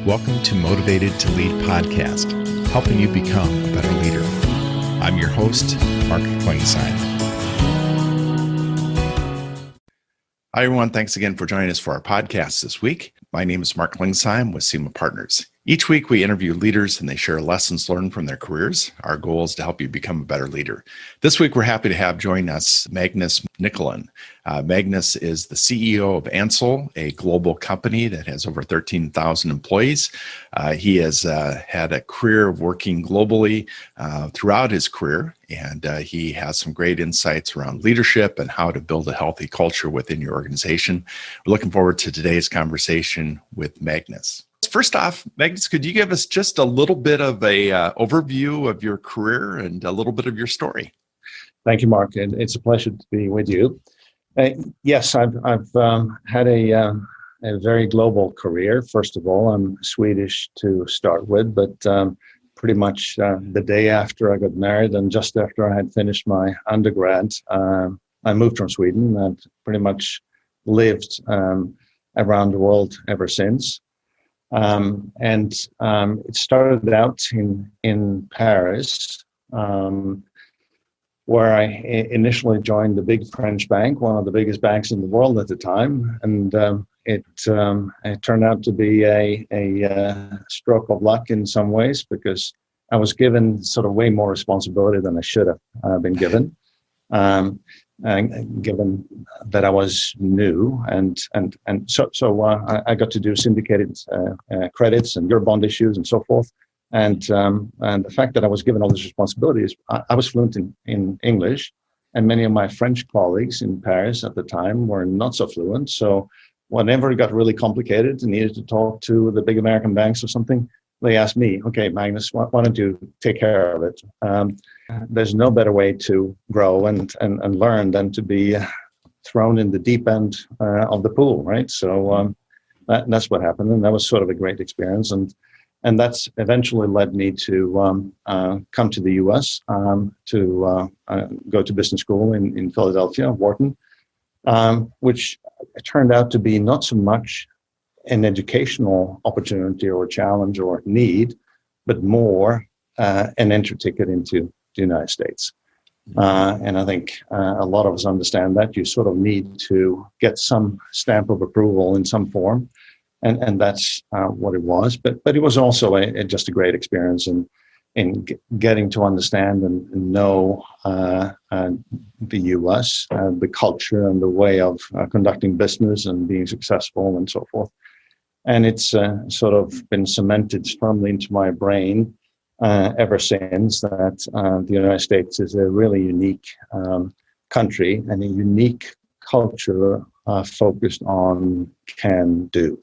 Welcome to Motivated to Lead podcast, helping you become a better leader. I'm your host, Mark Klingsheim. Hi, everyone. Thanks again for joining us for our podcast this week. My name is Mark Klingsheim with SEMA Partners. Each week, we interview leaders and they share lessons learned from their careers. Our goal is to help you become a better leader. This week, we're happy to have join us Magnus Nicolin. Magnus is the CEO of Ansell, a global company that has over 13,000 employees. He has had a career of working globally throughout his career, and he has some great insights around leadership and how to build a healthy culture within your organization. We're looking forward to today's conversation with Magnus. First off, Magnus, could you give us just a little bit of a overview of your career and a little bit of your story? Thank you, Mark. And it's a pleasure to be with you. Yes, I've had a very global career. First of all, I'm Swedish to start with, but pretty much the day after I got married and just after I had finished my undergrad, I moved from Sweden and pretty much lived around the world ever since. It started out in Paris, where I initially joined the big French bank, one of the biggest banks in the world at the time. And it turned out to be a stroke of luck in some ways, because I was given sort of way more responsibility than I should have been given. Given that I was new, and so I got to do syndicated credits and Eurobond issues and so forth. And the fact that I was given all these responsibilities, I was fluent in English, and many of my French colleagues in Paris at the time were not so fluent. So whenever it got really complicated and needed to talk to the big American banks or something, they asked me, "Okay, Magnus, why don't you take care of it?" There's no better way to grow and learn than to be thrown in the deep end of the pool, right? So that's what happened, and that was sort of a great experience, and that's eventually led me to come to the U.S. To go to business school in Philadelphia, Wharton, which turned out to be not so much an educational opportunity or challenge or need, but more an entry ticket into the United States. And I think a lot of us understand that you sort of need to get some stamp of approval in some form. And that's what it was. But it was also just a great experience in getting to understand and know the U.S., the culture and the way of conducting business and being successful and so forth. And it's sort of been cemented firmly into my brain ever since that the United States is a really unique country and a unique culture focused on can do.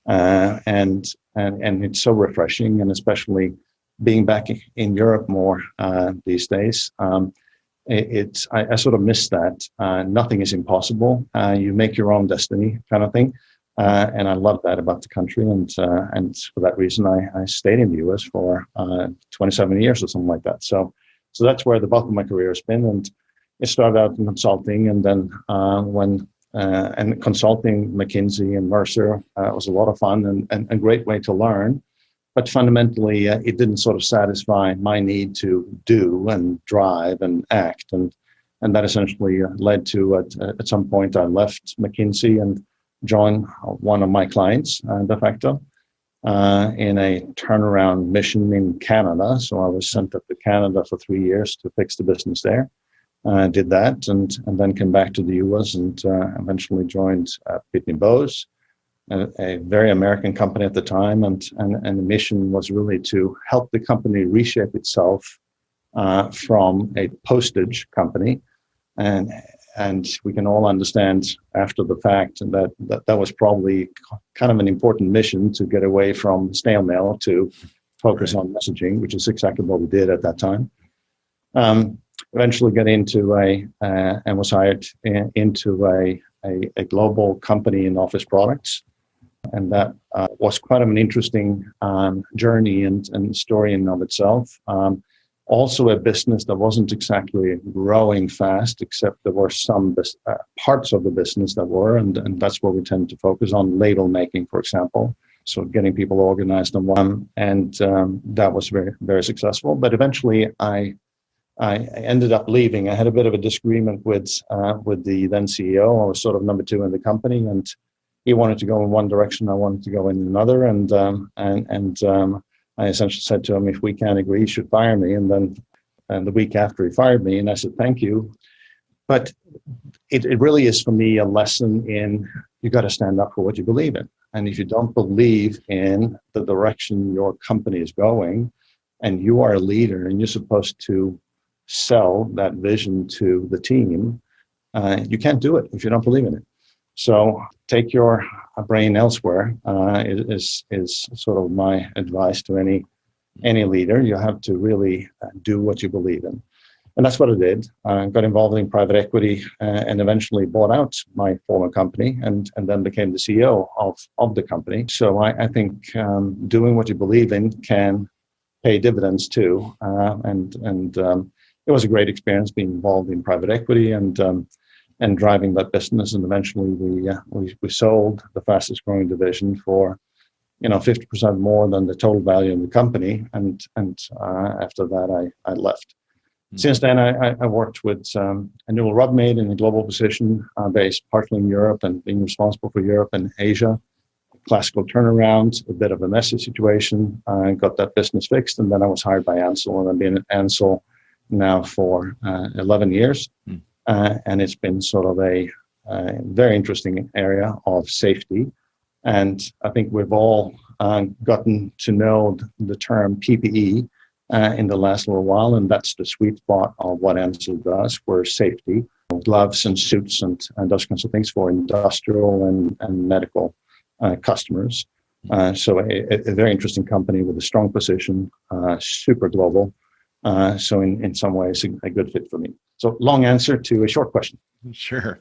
And it's so refreshing, and especially being back in Europe more these days, I sort of miss that. Nothing is impossible. You make your own destiny kind of thing. And I love that about the country, and for that reason, I stayed in the U.S. for 27 years or something like that. So that's where the bulk of my career has been, and it started out in consulting, and then and consulting, McKinsey and Mercer was a lot of fun and a great way to learn. But fundamentally, it didn't sort of satisfy my need to do and drive and act, and that essentially led to at some point I left McKinsey and joined one of my clients, de facto, in a turnaround mission in Canada. So I was sent up to Canada for 3 years to fix the business there. Did that and then came back to the US and eventually joined Pitney Bowes, a very American company at the time. And the mission was really to help the company reshape itself from a postage company. And we can all understand after the fact that was probably kind of an important mission to get away from snail mail to focus on messaging, which is exactly what we did at that time. Eventually got into and was hired into a global company in office products. And that was quite an interesting journey and story in and of itself. Also a business that wasn't exactly growing fast, except there were some parts of the business that were, and that's what we tend to focus on, label making, for example. so getting people organized on one, and that was very, very successful. But eventually, I ended up leaving. I had a bit of a disagreement with the then CEO. I was sort of number two in the company, and he wanted to go in one direction. I wanted to go in another, and I essentially said to him, if we can't agree, he should fire me. And then the week after he fired me, and I said, thank you. But it really is for me a lesson in you got to stand up for what you believe in. And if you don't believe in the direction your company is going, and you are a leader and you're supposed to sell that vision to the team, you can't do it if you don't believe in it. So take your brain elsewhere is sort of my advice to any leader. You have to really do what you believe in. And that's what I did. I got involved in private equity and eventually bought out my former company and then became the CEO of the company. So I think doing what you believe in can pay dividends too. And it was a great experience being involved in private equity and driving that business. And eventually we sold the fastest growing division for 50% more than the total value of the company. And after that, I left. Since then, I worked with Newell Rubbermaid in a global position based partly in Europe and being responsible for Europe and Asia. Classical turnaround, a bit of a messy situation. I got that business fixed, and then I was hired by Ansell, and I've been at Ansell now for 11 years. And it's been sort of a very interesting area of safety. And I think we've all gotten to know the term PPE in the last little while, and that's the sweet spot of what Ansell does, where safety, gloves and suits and those kinds of things for industrial and medical customers. So a very interesting company with a strong position, super global. So in some ways, a good fit for me. So long answer to a short question. Sure.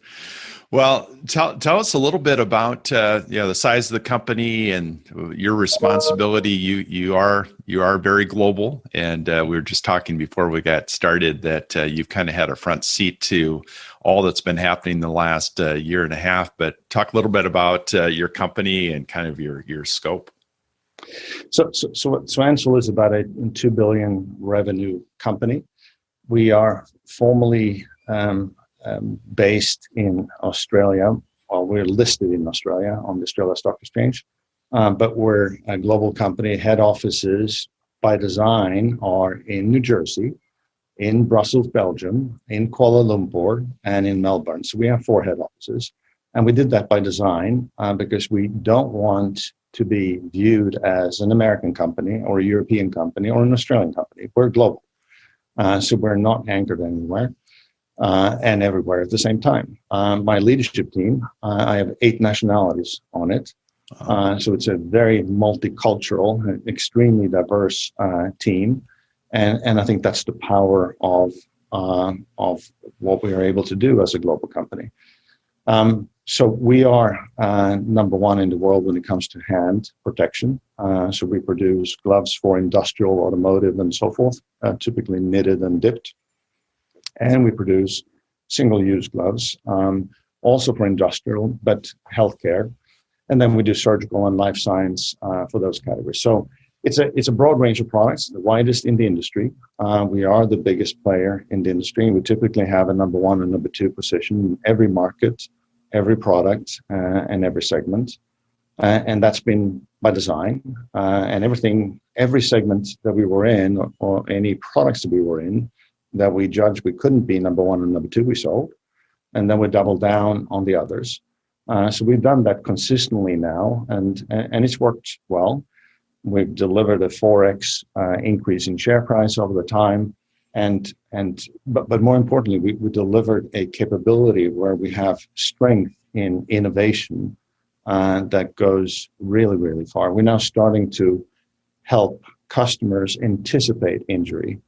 Well, tell us a little bit about the size of the company and your responsibility. You are very global, and we were just talking before we got started that you've kind of had a front seat to all that's been happening the last year and a half. But talk a little bit about your company and kind of your scope. So Ansell is about a $2 billion revenue company. We are formally based in Australia. Well, we're listed in Australia on the Australia Stock Exchange, but we're a global company. Head offices by design are in New Jersey, in Brussels, Belgium, in Kuala Lumpur, and in Melbourne. So we have 4 head offices. And we did that by design because we don't want to be viewed as an American company or a European company or an Australian company. We're global. So we're not anchored anywhere. And everywhere at the same time. My leadership team, I have 8 nationalities on it. So it's a very multicultural, extremely diverse team. And I think that's the power of what we are able to do as a global company. So we are number one in the world when it comes to hand protection. So we produce gloves for industrial, automotive, and so forth, typically knitted and dipped. And we produce single-use gloves, also for industrial, but healthcare. And then we do surgical and life science for those categories. So it's a broad range of products, the widest in the industry. We are the biggest player in the industry. And we typically have a number 1 and number 2 position in every market, every product, and every segment. And that's been by design. And every segment that we were in, or any products that we were in, that we judged we couldn't be number 1 and number 2, we sold. And then we doubled down on the others. So we've done that consistently now, and it's worked well. We've delivered a 4x increase in share price over the time. But more importantly, we delivered a capability where we have strength in innovation that goes really, really far. We're now starting to help customers anticipate injury.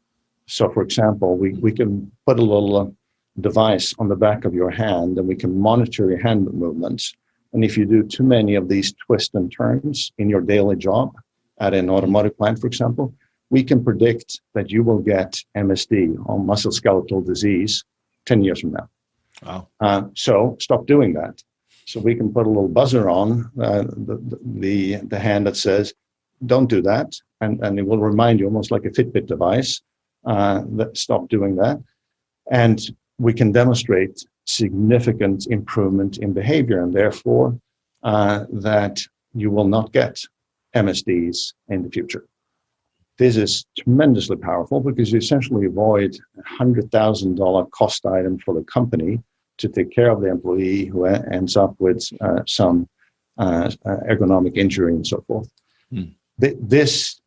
So, for example, we can put a little device on the back of your hand, and we can monitor your hand movements. And if you do too many of these twists and turns in your daily job at an automotive plant, for example, we can predict that you will get MSD, or musculoskeletal disease, 10 years from now. Wow. So stop doing that. So we can put a little buzzer on the hand that says, don't do that. And it will remind you, almost like a Fitbit device, that stop doing that. And we can demonstrate significant improvement in behavior, and therefore that you will not get MSDs in the future. This is tremendously powerful because you essentially avoid a $100,000 cost item for the company to take care of the employee who ends up with some ergonomic injury and so forth. This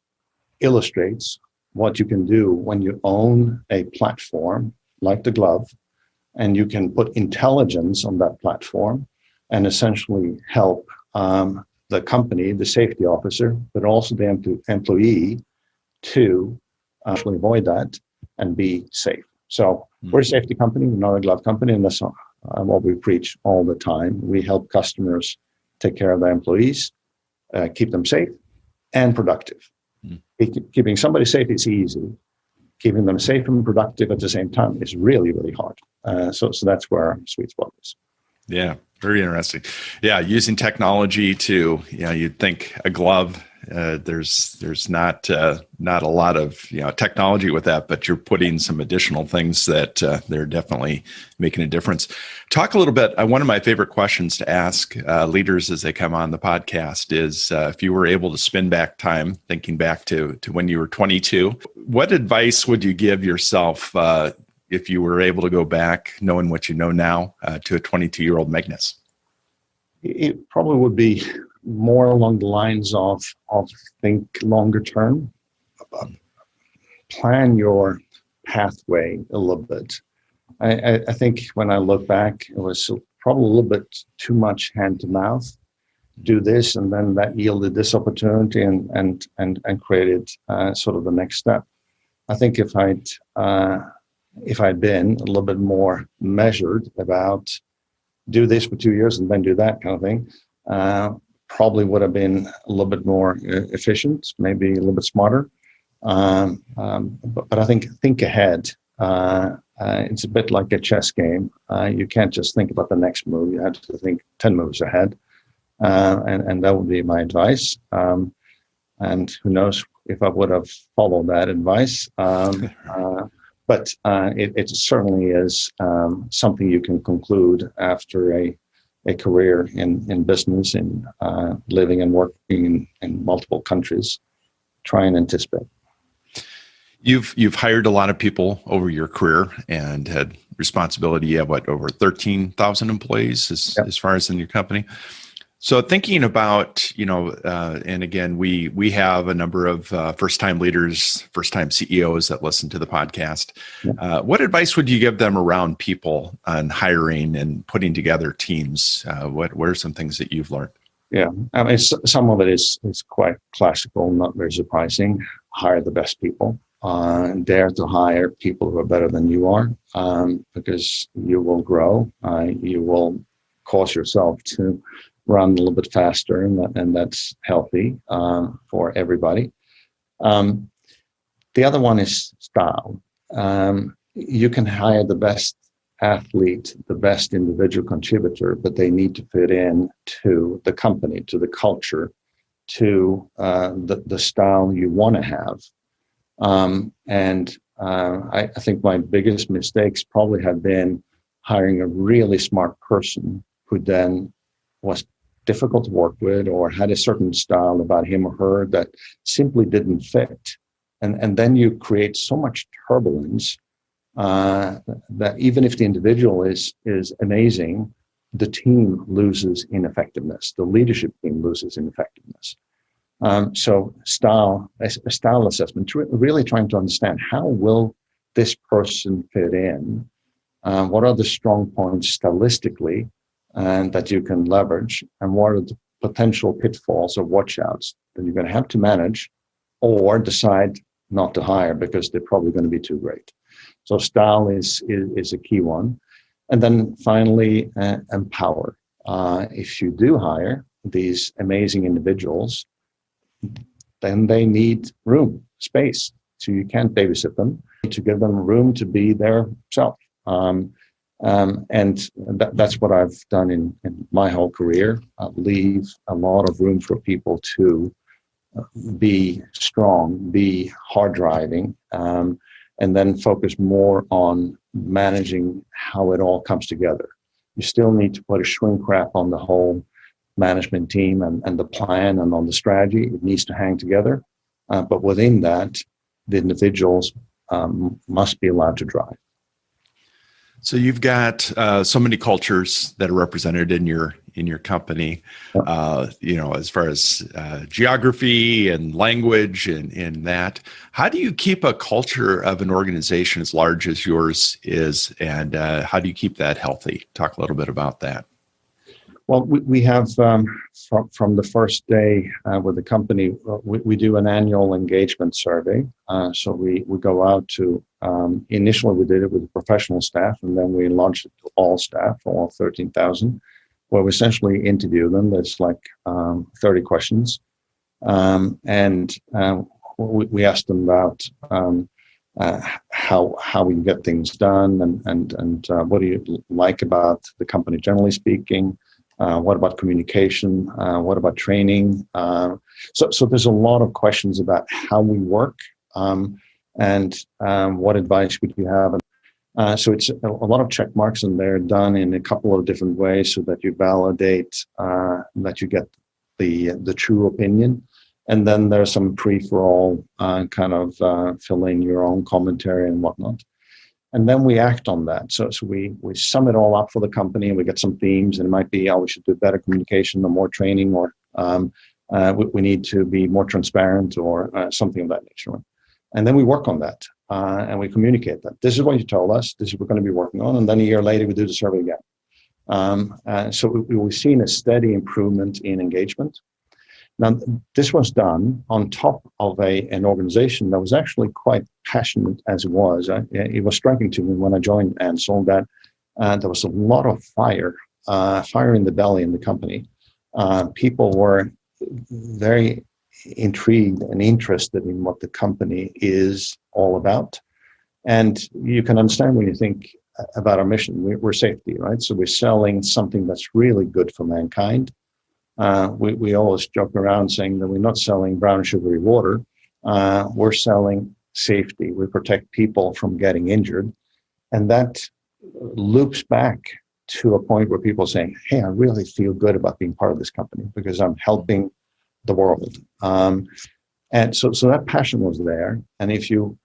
illustrates what you can do when you own a platform like the glove, and you can put intelligence on that platform and essentially help the company, the safety officer, but also the employee to actually avoid that and be safe. So we're a safety company, we're not a glove company, and that's what we preach all the time. We help customers take care of their employees, keep them safe and productive. Keeping somebody safe is easy. Keeping them safe and productive at the same time is really, really hard. So that's where our sweet spot is. Yeah, very interesting. Yeah, using technology to, you'd think a glove, there's not a lot of technology with that, but you're putting some additional things that they're definitely making a difference. Talk a little bit. One of my favorite questions to ask leaders as they come on the podcast is if you were able to spin back time, thinking back to when you were 22, what advice would you give yourself if you were able to go back, knowing what you know now, to a 22-year-old Magnus? It probably would be more along the lines of think longer term, plan your pathway a little bit. I think when I look back, it was probably a little bit too much hand to mouth. Do this, and then that yielded this opportunity and created sort of the next step. I think if I'd been a little bit more measured about do this for 2 years and then do that kind of thing, probably would have been a little bit more efficient, maybe a little bit smarter. But I think ahead. It's a bit like a chess game. You can't just think about the next move. You have to think 10 moves ahead. And that would be my advice. And who knows if I would have followed that advice. But it certainly is something you can conclude after a career in business, in living and working in multiple countries. Try and anticipate. You've hired a lot of people over your career and had responsibility. You have over 13,000 employees as far as in your company. So thinking about, and again, we have a number of first-time leaders, first-time CEOs that listen to the podcast. What advice would you give them around people on hiring and putting together teams? What are some things that you've learned? Yeah, I mean, some of it is quite classical, not very surprising. Hire the best people. Dare to hire people who are better than you are, because you will grow. You will cause yourself to run a little bit faster, and that's healthy for everybody. The other one is style. You can hire the best athlete, the best individual contributor, but they need to fit in to the company, to the culture, to the style you want to have. I think my biggest mistakes probably have been hiring a really smart person who then was difficult to work with or had a certain style about him or her that simply didn't fit. And then you create so much turbulence that even if the individual is amazing, the team loses in effectiveness. The leadership team loses in effectiveness. So a style assessment, really trying to understand how will this person fit in? What are the strong points stylistically and that you can leverage, and what are the potential pitfalls or watchouts that you're going to have to manage or decide not to hire because they're probably going to be too great. So style is a key one. And then finally, empower. If you do hire these amazing individuals, then they need room, space. So you can't babysit them. To give them room to be their self. That's what I've done in my whole career. Leave a lot of room for people to be strong, be hard driving, and then focus more on managing how it all comes together. You still need to put a shrink wrap on the whole management team and the plan and on the strategy. It needs to hang together. But within that, the individuals must be allowed to drive. So you've got so many cultures that are represented in your company, as far as geography and language and that. How do you keep a culture of an organization as large as yours is, and how do you keep that healthy? Talk a little bit about that. Well, we have from the first day with the company, we do an annual engagement survey. So we go out to, initially we did it with professional staff, and then we launched it to all staff, all 13,000, where we essentially interview them. There's like 30 questions. And we asked them about how we get things done and what do you like about the company, generally speaking. What about communication? What about training? So there's a lot of questions about how we work and what advice would you have? So it's a lot of check marks, and they're done in a couple of different ways so that you validate that you get the true opinion. And then there's some free-for-all kind of fill in your own commentary and whatnot. And then we act on that. So we sum it all up for the company, and we get some themes, and it might be, we should do better communication or more training, or we need to be more transparent, or something of that nature. And then we work on that, and we communicate that. This is what you told us. This is what we're going to be working on. And then a year later, we do the survey again. So we've seen a steady improvement in engagement. Now, this was done on top of an organization that was actually quite passionate as it was. It was striking to me when I joined Ansell that there was a lot of fire in the belly in the company. People were very intrigued and interested in what the company is all about. And you can understand when you think about our mission. We're safety, right? So we're selling something that's really good for mankind. We always joke around saying that we're not selling brown sugary water. We're selling safety. We protect people from getting injured. And that loops back to a point where people are saying, hey, I really feel good about being part of this company because I'm helping the world. And so that passion was there. And if you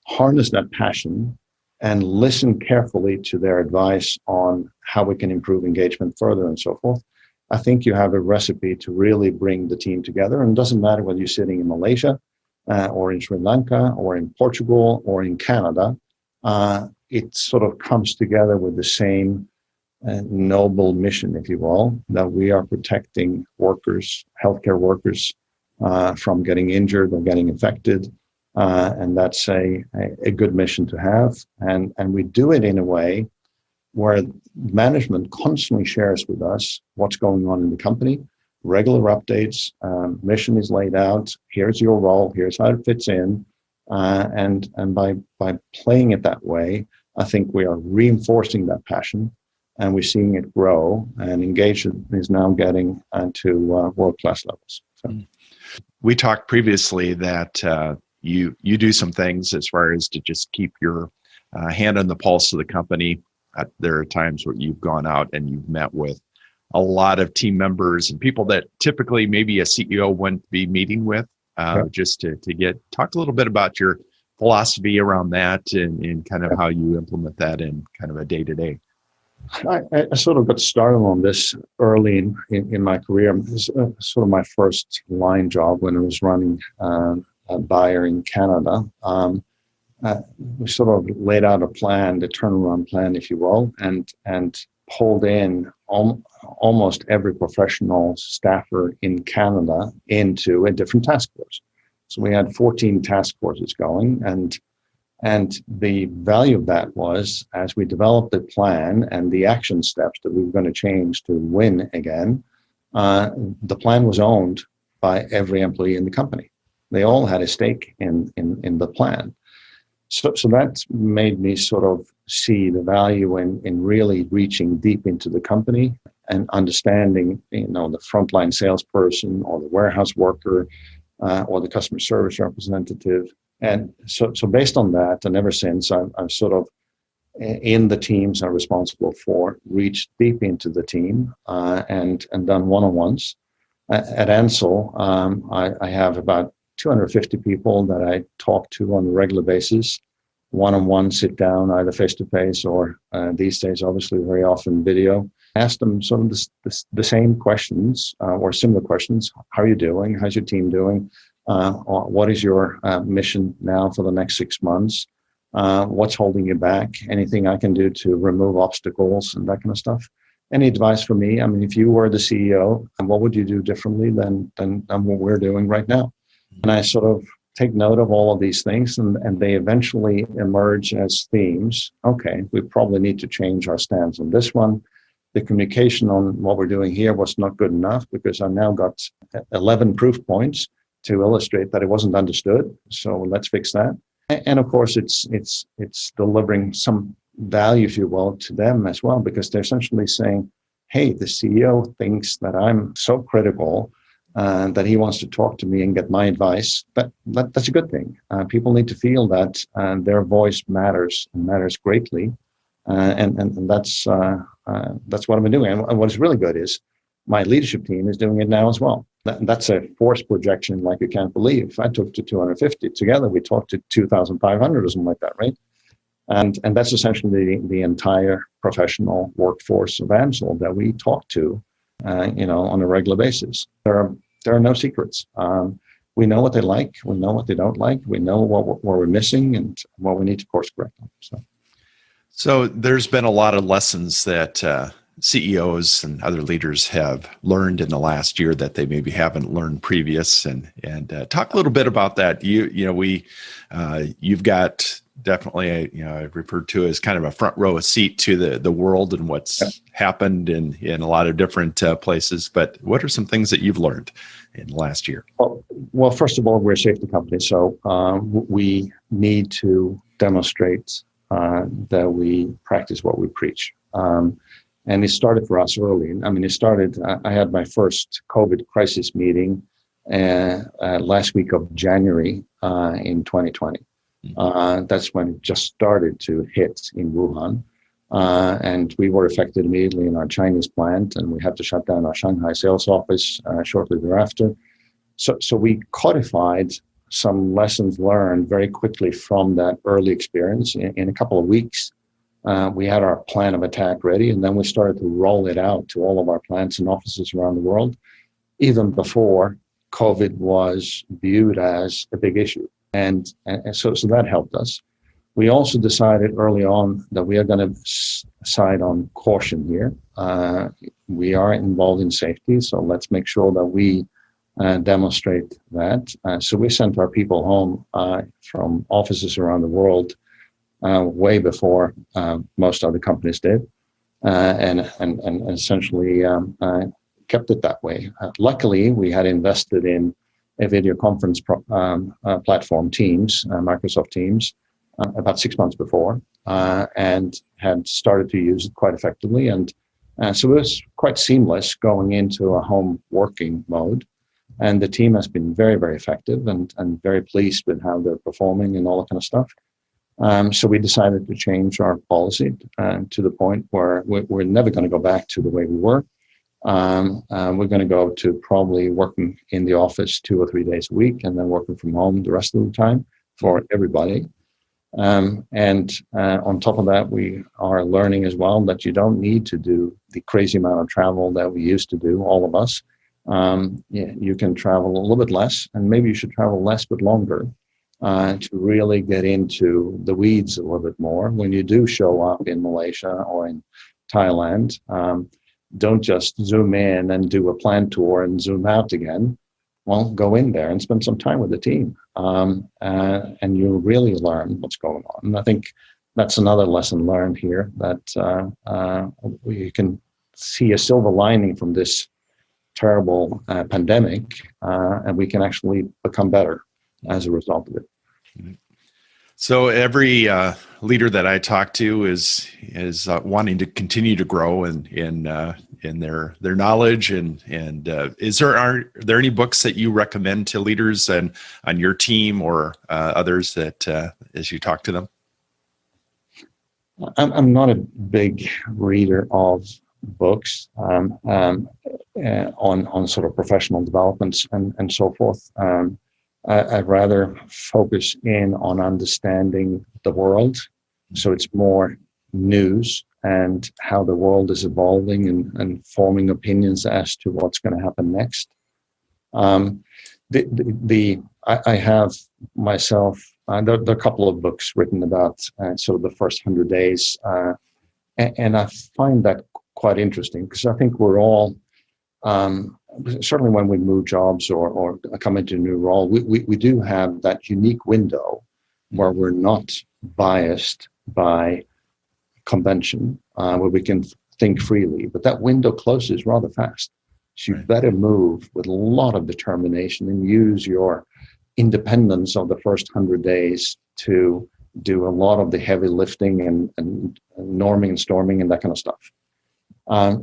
harness that passion and listen carefully to their advice on how we can improve engagement further and so forth, I think you have a recipe to really bring the team together. And it doesn't matter whether you're sitting in Malaysia or in Sri Lanka or in Portugal or in Canada. It sort of comes together with the same noble mission, if you will, that we are protecting workers, healthcare workers, from getting injured or getting infected. And that's a good mission to have. And we do it in a way where management constantly shares with us what's going on in the company, regular updates, mission is laid out, here's your role, here's how it fits in. And by playing it that way, I think we are reinforcing that passion, and we're seeing it grow, and engagement is now getting to world-class levels. So. We talked previously that you do some things as far as to just keep your hand on the pulse of the company. There are times where you've gone out and you've met with a lot of team members and people that typically maybe a CEO wouldn't be meeting with, just to talk a little bit about your philosophy around that and kind of how you implement that in kind of a day-to-day. I sort of got started on this early in my career. It was sort of my first line job when I was running a buyer in Canada. We sort of laid out a plan, the turnaround plan, if you will, and pulled in almost every professional staffer in Canada into a different task force. So we had 14 task forces going, and the value of that was, as we developed the plan and the action steps that we were going to change to win again, the plan was owned by every employee in the company. They all had a stake in the plan. So that made me sort of see the value in really reaching deep into the company and understanding, the frontline salesperson or the warehouse worker or the customer service representative. And so based on that, and ever since, I've sort of in the teams I'm responsible for reached deep into the team and done one-on-ones. At Ansell, I have about 250 people that I talk to on a regular basis, one-on-one, sit down, either face-to-face or these days, obviously, very often video. Ask them some of the same questions or similar questions. How are you doing? How's your team doing? What is your mission now for the next 6 months? What's holding you back? Anything I can do to remove obstacles and that kind of stuff? Any advice for me? I mean, if you were the CEO, what would you do differently than what we're doing right now? And I sort of take note of all of these things, and they eventually emerge as themes. Okay, we probably need to change our stance on this one. The communication on what we're doing here was not good enough because I've now got 11 proof points to illustrate that it wasn't understood. So let's fix that. And of course, it's delivering some value, if you will, to them as well, because they're essentially saying, hey, the CEO thinks that I'm so critical that he wants to talk to me and get my advice. That's a good thing. People need to feel that their voice matters and matters greatly. And that's what I've been doing. And what's really good is my leadership team is doing it now as well. That's a force projection like you can't believe. I took to 250 together. We talked to 2,500 or something like that, right? And that's essentially the entire professional workforce of Ansell that we talk to, on a regular basis. There are no secrets. We know what they like. We know what they don't like. We know what we're missing and what we need to course correct them. So there's been a lot of lessons that CEOs and other leaders have learned in the last year that they maybe haven't learned previous, and talk a little bit about that. You've got definitely I've referred to as kind of a front row seat to the world and what's happened in a lot of different places. But what are some things that you've learned in the last year? Well, first of all, we're a safety company, so we need to demonstrate that we practice what we preach. And it started for us early. I mean, I had my first COVID crisis meeting last week of January in 2020. That's when it just started to hit in Wuhan. And we were affected immediately in our Chinese plant, and we had to shut down our Shanghai sales office shortly thereafter. So we codified some lessons learned very quickly from that early experience. In a couple of weeks, we had our plan of attack ready, and then we started to roll it out to all of our plants and offices around the world, even before COVID was viewed as a big issue. And so that helped us. We also decided early on that we are going to side on caution here. We are involved in safety, so let's make sure that we demonstrate that. So we sent our people home from offices around the world way before most other companies did, and essentially kept it that way. Luckily, we had invested in a video conference platform, Teams, Microsoft Teams, about 6 months before, and had started to use it quite effectively. And so it was quite seamless going into a home working mode. And the team has been very, very effective and very pleased with how they're performing and all that kind of stuff. So we decided to change our policy to the point where we're never going to go back to the way we were. We're going to go to probably working in the office 2 or 3 days a week and then working from home the rest of the time for everybody. And on top of that, we are learning as well that you don't need to do the crazy amount of travel that we used to do, all of us. You can travel a little bit less, and maybe you should travel less but longer to really get into the weeds a little bit more. When you do show up in Malaysia or in Thailand, don't just zoom in and do a plant tour and zoom out again. Well, go in there and spend some time with the team, and you'll really learn what's going on. And I think that's another lesson learned here, that we can see a silver lining from this terrible pandemic, and we can actually become better as a result of it. So every leader that I talk to is wanting to continue to grow in their knowledge and are there any books that you recommend to leaders and on your team or others that as you talk to them? I'm not a big reader of books on sort of professional developments and so forth. I'd rather focus in on understanding the world. So it's more news and how the world is evolving and forming opinions as to what's going to happen next. I have myself, there are a couple of books written about sort of the first 100 days. And I find that quite interesting because I think we're all, certainly when we move jobs or come into a new role, we do have that unique window where we're not biased by convention, where we can think freely, but that window closes rather fast. So you better move with a lot of determination and use your independence of the first 100 days to do a lot of the heavy lifting and norming and storming and that kind of stuff.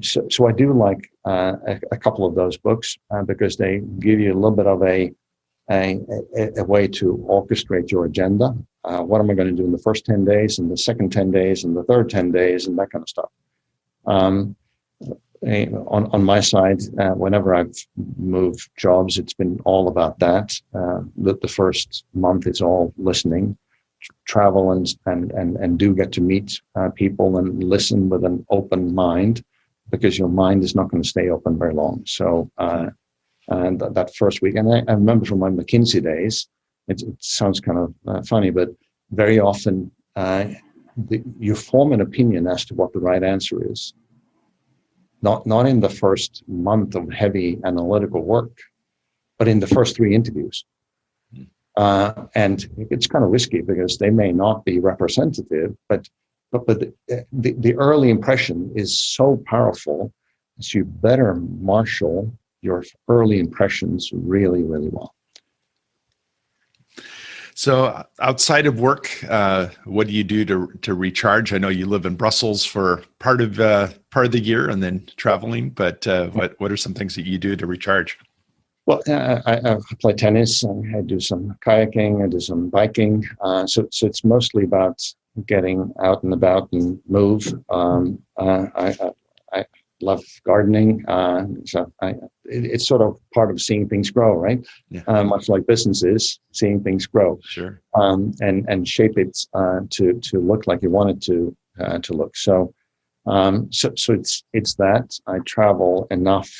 So I do like a couple of those books because they give you a little bit of a way to orchestrate your agenda. What am I going to do in the first 10 days and the second 10 days and the third 10 days and that kind of stuff. On my side, whenever I've moved jobs, it's been all about that. The first month is all listening, travel and do get to meet people and listen with an open mind, because your mind is not going to stay open very long. So, and that first week, and I remember from my McKinsey days, it sounds kind of funny, but very often you form an opinion as to what the right answer is. Not in the first month of heavy analytical work, but in the first 3 interviews. And it's kind of risky because they may not be representative, but the early impression is so powerful, so you better marshal your early impressions really, really well. So outside of work, what do you do to recharge? I know you live in Brussels for part of the year and then traveling, but what are some things that you do to recharge? Well, I play tennis, I do some kayaking, I do some biking. So it's mostly about getting out and about and move. I love gardening. So it's sort of part of seeing things grow, right? Yeah. Much like businesses, seeing things grow. Sure. And shape it to look like you want it to look. So it's that. I travel enough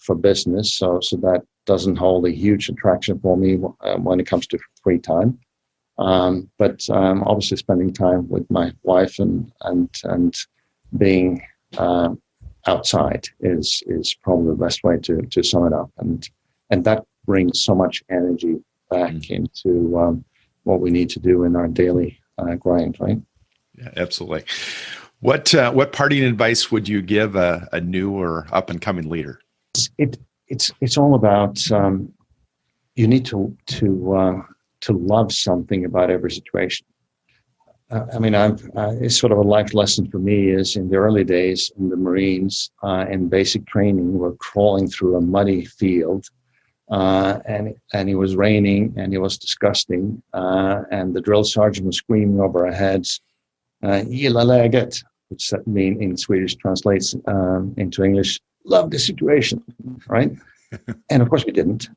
for business, so that doesn't hold a huge attraction for me when it comes to free time. But obviously spending time with my wife and being outside is probably the best way to sum it up. And that brings so much energy back into what we need to do in our daily grind, right? Yeah, absolutely. What parting advice would you give a new or up and coming leader? It's all about you need to love something about every situation. I mean, it's sort of a life lesson for me is in the early days in the Marines, in basic training, we're crawling through a muddy field, and it was raining and it was disgusting, and the drill sergeant was screaming over our heads, "Gilla läget," which that mean in Swedish translates into English, "Love the situation," right? And of course we didn't,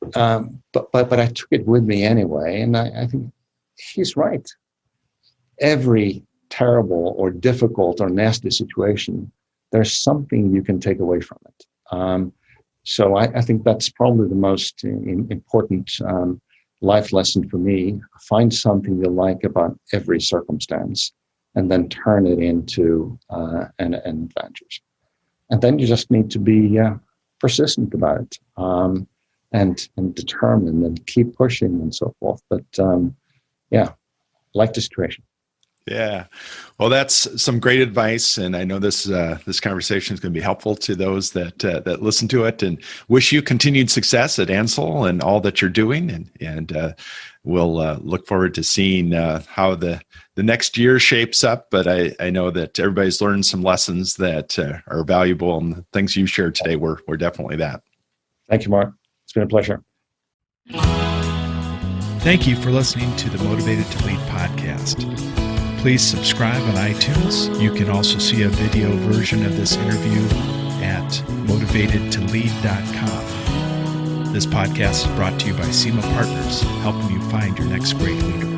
but I took it with me anyway, and I think he's right. Every terrible or difficult or nasty situation, there's something you can take away from it. So I think that's probably the most important life lesson for me. Find something you like about every circumstance and then turn it into an advantage. And then you just need to be persistent about it and determined and keep pushing and so forth. But like the situation. Yeah. Well, that's some great advice, and I know this conversation is going to be helpful to those that listen to it. And wish you continued success at Ansell and all that you're doing. And we'll look forward to seeing how the next year shapes up. But I know that everybody's learned some lessons that are valuable, and the things you shared today were definitely that. Thank you, Mark. It's been a pleasure. Thank you for listening to the Motivated to Lead podcast. Please subscribe on iTunes. You can also see a video version of this interview at motivatedtolead.com. This podcast is brought to you by SEMA Partners, helping you find your next great leader.